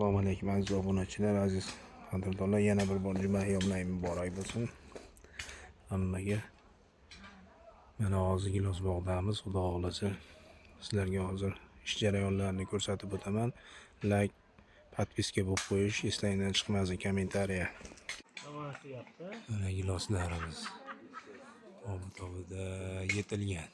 Assalomu alaykum aziz obunachilar, aziz qadrdonlar, yana bir bor juma ayyomlaring muborak bo'lsin hammaga. Mana hozir gilos bog'damiz, xudo xolasa sizlarga hozir ish jarayonlarini ko'rsatib o'taman. Like, podpiska bo'lib qo'yish eslangdan chiqmasin, kommentariya. Mana giloslarimiz obida yetilgan.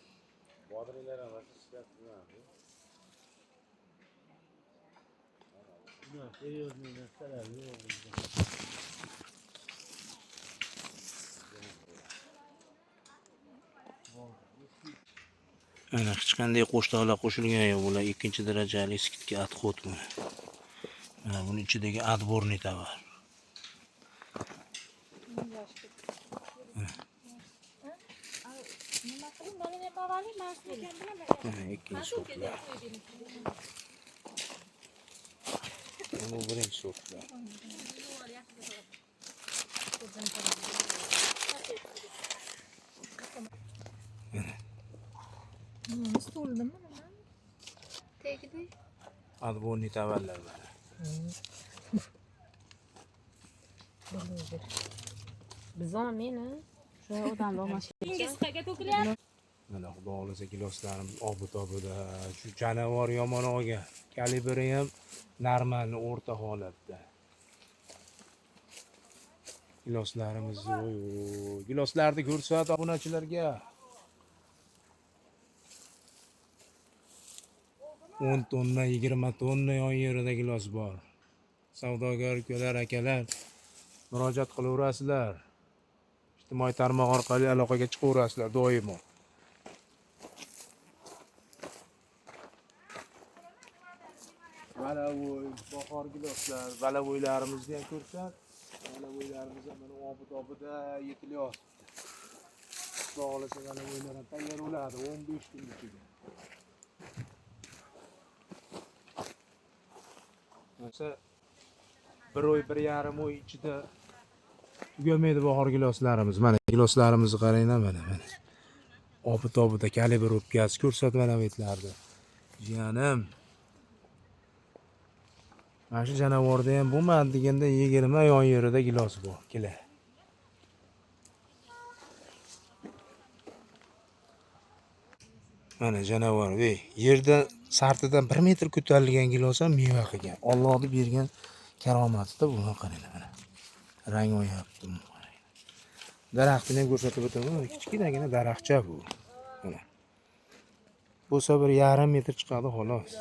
Ana hech qanday qo'shtoqlar qo'shilgan yo'q, bular ikkinchi darajali skidga отход mana. Mana buning ichidagi отборный tovar. Ikkinchi sortlar. Bu birinchi sortlar. Отборный tovarlar mana. Bizon meni shu odamlar mashina. Mana xudo xolasa giloslarimiz obida, shu janavar yomon olgan. Kalibri ham normal o'rta holatda. Giloslarimiz, giloslarni ko'rsat obunachilarga. 10 tonna, 20 tonna yon yerida gilos bor. Savdogar ukalar, akalar murojaat qilaverasizlar. Ijtimoiy tarmoq orqali aloqaga chiqaverasizlar doimo. Balavoy, bahor giloslar, balavoylarimizni ham ko'rsat. Balavoylarimiz ham mana obida yetilyapti. Xudo xolasa balavoylar ham tayyor bo'ladi 15 kun ichida. Mesela 1 oy, 1,5 oy ichida tugamaydi bahor giloslarimiz. Mana giloslarimizni qaranglar mana. Obida kalibr o'pkasi ko'rsat mana betlardi. Jiyanim. Mana shu janavorda ham bo'lmadi deganda 20 yon yerida gilos bor. Kela. Mana janavar, yerda sartidan 1 metr ko'tarilgan gilos ham meva qilgan. Allohning bergan karomatida buni qaranglar mana. Rang o'yapti. Daraxtini ham ko'rsatib o'taman. Kichkinagina daraxtcha bu. Mana. Bo'lsa 1,5 metr chiqadi xolos.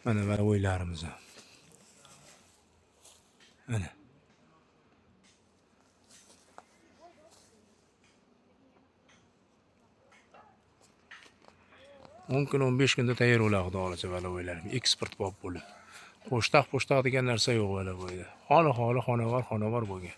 Mana o'ylarimiz ham. Mana. 10 kun 15 kunda tayyor bo'ladi xudo xolasa balavoylarim. Eksport bo'lib. Po'shtaq degan narsa yo'q balavoyda. Xona xonavar bo'lgan.